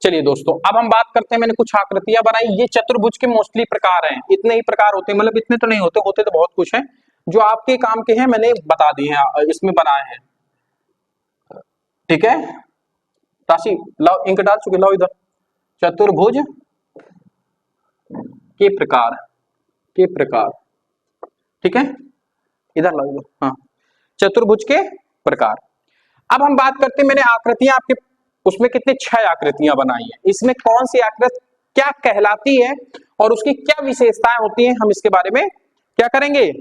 चलिए दोस्तों, अब हम बात करते हैं, मैंने कुछ आकृतियां बनाई। ये चतुर्भुज के मोस्टली प्रकार हैं, इतने ही प्रकार होते हैं, मतलब इतने तो नहीं होते, होते तो बहुत कुछ हैं जो आपके काम के हैं, मैंने बता दिए हैं, इसमें बनाए हैं। ठीक है, राशि लाओ, इंक डाल चुके, लाओ इधर। चतुर्भुज के प्रकार, के प्रकार, ठीक है, इधर लाओ इधर। हाँ, चतुर्भुज के प्रकार। अब हम बात करते हैं, मैंने आकृतियां आपके उसमें कितने 6 आकृतियां बनाई हैं, इसमें कौन सी आकृति क्या कहलाती है और उसकी क्या विशेषताएं होती हैं, हम इसके बारे में क्या करेंगे,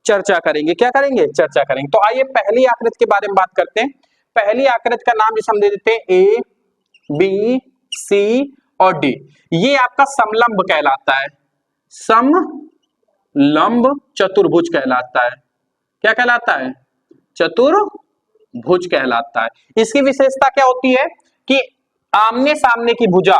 चर्चा करेंगे। क्या करेंगे, चर्चा करेंगे। तो आइए पहली आकृति के बारे में बात करते हैं। पहली आकृति का नाम जिसे हम दे देते हैं ए बी सी और डी। ये आपका समलंब कहलाता है, समलंब चतुर्भुज कहलाता है। क्या कहलाता है, चतुर्भुज कहलाता है। इसकी विशेषता क्या होती है कि आमने सामने की भुजा,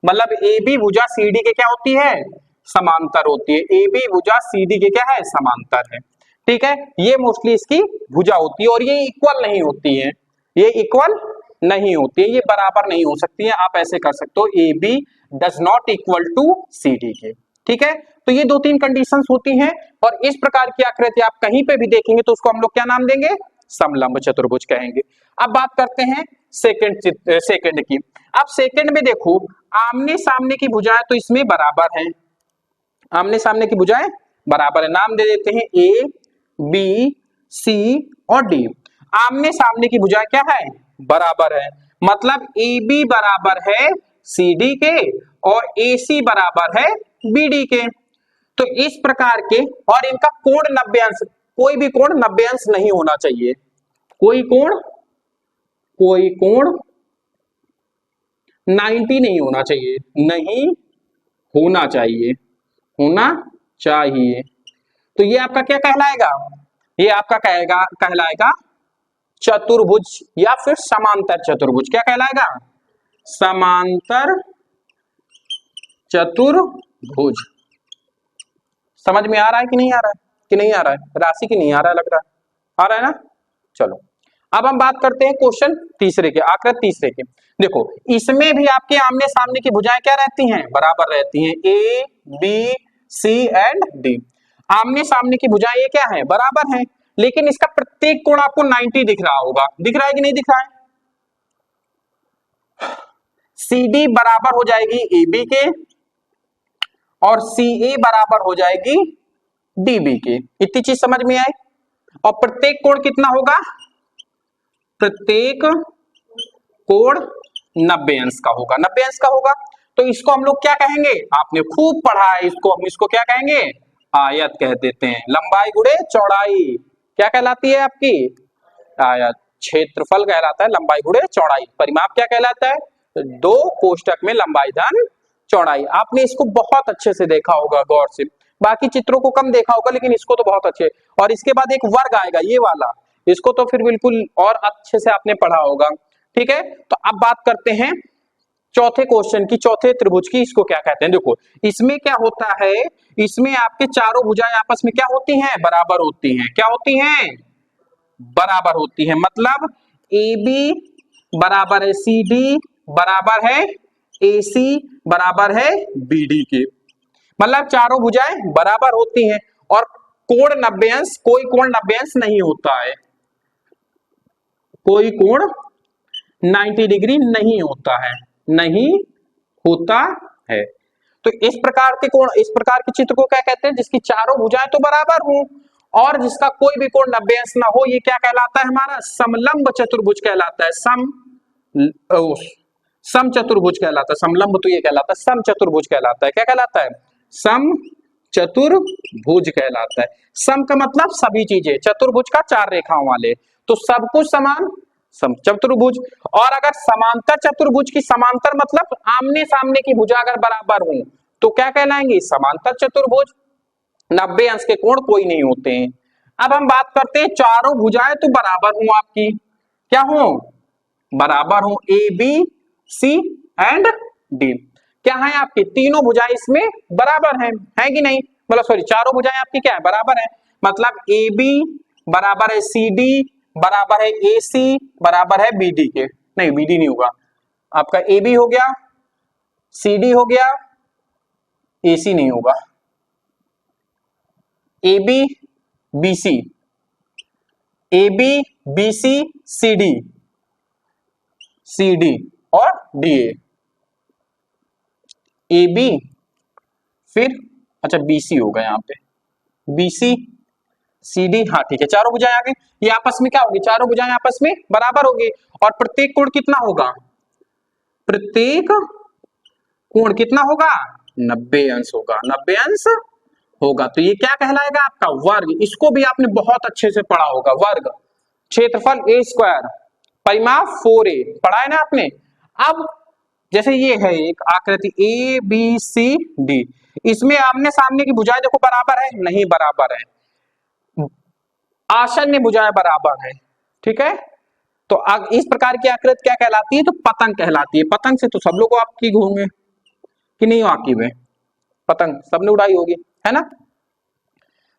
मतलब ए बी भुजा सी डी के क्या होती है, समांतर होती है। ए बी भुजा सी डी के क्या है, समांतर है। ठीक है, ये मोस्टली इसकी भुजा होती है और ये इक्वल नहीं होती है, ये इक्वल नहीं होती है, ये बराबर नहीं हो सकती है। आप ऐसे कर सकते हो, A B does not equal to C D के। ठीक है, तो ये 2-3 कंडीशंस होती हैं और इस प्रकार की आकृति आप कहीं पे भी देखेंगे तो उसको हम लोग क्या नाम देंगे, समलंब चतुर्भुज कहेंगे। अब बात करते हैं सेकंड की। अब सेकंड में देखो, आमने सामने की भुजाएं तो इसमें बराबर हैं, आमने सामने की भुजाएं बराबर है। नाम दे देते हैं ए बी सी और डी। आमने सामने की भुजाएं क्या है, बराबर है, मतलब ए बी बराबर है सी डी के और ए सी बराबर है बी डी के। तो इस प्रकार के, और इनका कोण 90 अंश, कोई भी कोण 90 अंश नहीं होना चाहिए, कोई कोण 90 नहीं होना चाहिए, नहीं होना चाहिए, होना चाहिए। तो ये आपका क्या कहलाएगा, ये आपका कहलाएगा चतुर्भुज या फिर समांतर चतुर्भुज। क्या कहलाएगा, समांतर चतुर्भुज। समझ में आ रहा है कि नहीं आ रहा है, कि नहीं आ रहा है, राशि की नहीं आ रहा है, लग रहा है, आ रहा है ना। चलो अब हम बात करते हैं क्वेश्चन तीसरे के, आकृति तीसरे के। देखो, इसमें भी आपके आमने सामने की भुजाएं क्या रहती हैं, बराबर रहती हैं, A B C and D. आमने सामने की भुजाएं ये क्या है, बराबर हैं, लेकिन इसका प्रत्येक कोण आपको 90 दिख रहा होगा, दिख रहा है कि नहीं दिख रहा है। सी डी बराबर हो जाएगी ए बी के और सी ए बराबर हो जाएगी डी बी के। इतनी चीज समझ में आई। और प्रत्येक कोण कितना होगा, प्रत्येक कोण 90 अंश का होगा, 90 अंश का होगा। तो इसको हम लोग क्या कहेंगे, आपने खूब पढ़ा है इसको, हम इसको क्या कहेंगे, आयत कह देते हैं। लंबाई गुणे चौड़ाई क्या कहलाती है आपकी, आयत। क्षेत्रफल कहलाता है लंबाई गुणे चौड़ाई। परिमाप क्या कहलाता है, 2 कोष्टक में लंबाई धन चौड़ाई। आपने इसको बहुत अच्छे से देखा होगा गौर से, बाकी चित्रों को कम देखा होगा, लेकिन इसको तो बहुत अच्छे। और इसके बाद एक वर्ग आएगा ये वाला, इसको तो फिर बिल्कुल और अच्छे से आपने पढ़ा होगा। ठीक है, तो अब बात करते हैं चौथे क्वेश्चन की, चौथे त्रिभुज की। इसको क्या कहते हैं, देखो इसमें क्या होता है, इसमें आपके चारों भुजाएं आपस में क्या होती हैं, बराबर होती हैं। क्या होती हैं, बराबर होती हैं। मतलब ए बी बराबर है सी डी बराबर है ए सी बराबर है बी डी के, मतलब चारों भुजाएं बराबर होती हैं। और कोण 90 अंश, कोई कोण 90 अंश नहीं होता है, कोई कोण 90 डिग्री नहीं होता है, नहीं होता है। तो इस प्रकार के कोण, इस प्रकार के चित्र को क्या कहते हैं, जिसकी चारों भुजाएं तो बराबर हो और जिसका कोई भी कोण 90 अंश ना हो, ये क्या कहलाता है, हमारा समलंब चतुर्भुज कहलाता है। सम चतुर्भुज कहलाता है, समलंब तो ये कहलाता है, सम चतुर्भुज कहलाता है। क्या कहलाता है, सम चतुर्भुज कहलाता है। सम का मतलब सभी चीजें, चतुर्भुज का 4 रेखाओं वाले, तो सब कुछ समान, सम चतुर्भुज। और अगर समांतर चतुर्भुज की, समांतर मतलब आमने सामने की भुजा अगर बराबर हो तो क्या कहलाएंगे, समांतर चतुर्भुज। 90 अंश के कोण कोई नहीं होते हैं। अब हम बात करते हैं, चारों भुजाएं तो बराबर हो आपकी, क्या हो, बराबर हो, A B C and D. क्या है आपकी, तीनों भुजाएं इसमें बराबर हैं, है कि नहीं, मतलब सॉरी, चारों भुजाएं आपकी क्या है, बराबर है। मतलब ए बी बराबर है सी डी बराबर है ए सी बराबर है बी डी के, नहीं बी डी नहीं होगा, आपका ए बी हो गया CD हो गया, AC नहीं होगा, AB BC, AB BC CD, CD और DA, AB फिर अच्छा BC होगा यहाँ पे, BC CD, हाँ ठीक है, चारों भुजाएं आ गई। ये आपस में क्या होगी, चारों भुजाएं आपस में बराबर होगी और प्रत्येक कोण कितना होगा, प्रत्येक कोण कितना होगा, 90 अंश होगा, 90 अंश होगा। तो ये क्या कहलाएगा आपका वर्ग। इसको भी आपने बहुत अच्छे से पढ़ा होगा, वर्ग। क्षेत्रफल a स्क्वायर, परिमाप 4a, पढ़ा है ना आपने। अब जैसे ये है एक आकृति ए बी सी डी, इसमें आमने सामने की भुजाएं देखो बराबर है, नहीं बराबर है, आसन्न भुजाएं बराबर है, ठीक है। तो इस प्रकार की आकृति क्या कहलाती है, तो पतंग कहलाती है। पतंग से तो सब लोग आपकी होंगे कि नहीं वाकिफ है, पतंग सबने उड़ाई होगी, है ना।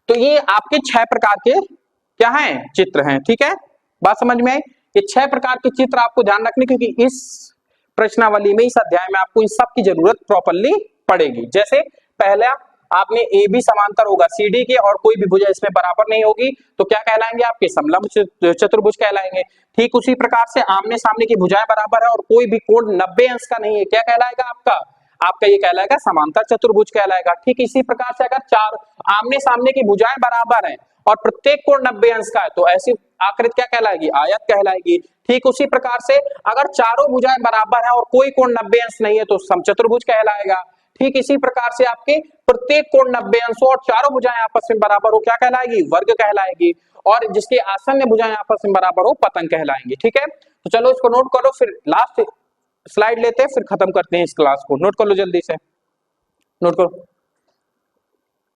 तो ये आपके 6 प्रकार के क्या हैं, चित्र हैं, ठीक है, बात समझ में आई। ये 6 प्रकार के चित्र आपको ध्यान रखने, क्योंकि इस प्रश्नावली में, इस अध्याय में आपको इन सब की जरूरत प्रॉपरली पड़ेगी। जैसे पहला आपने ए बी समांतर होगा CD के और कोई भी भुजा इसमें बराबर नहीं होगी, तो क्या कहलाएंगे आपके समलंब चतुर्भुज कहलाएंगे। ठीक उसी प्रकार से आमने सामने की भुजाएं बराबर है और कोई भी कोण 90 अंश का नहीं है, क्या कहलाएगा आपका, आपका ये कहलाएगा समांतर चतुर्भुज कहलाएगा। ठीक इसी प्रकार से अगर चार आमने सामने की भुजाएं बराबर हैं और प्रत्येक कोण 90 अंश का है, तो ऐसी आकृति क्या कहलाएगी, आयत कहलाएगी। ठीक उसी प्रकार से अगर चारों भुजाएं बराबर हैं और कोई कोण 90 अंश नहीं है, तो समचतुर्भुज कहलाएगा। ठीक इसी प्रकार से आपके प्रत्येक कोण 90 अंश और चारों भुजाएं आपस में बराबर हो, क्या कहलाएगी, वर्ग कहलाएगी। और जिसके आसन्न भुजाएं आपस में बराबर हो, पतंग कहलाएंगे। ठीक है, तो चलो इसको नोट करो, फिर लास्ट स्लाइड लेते हैं, फिर खत्म करते हैं इस क्लास को। नोट कर लो जल्दी से, नोट करो।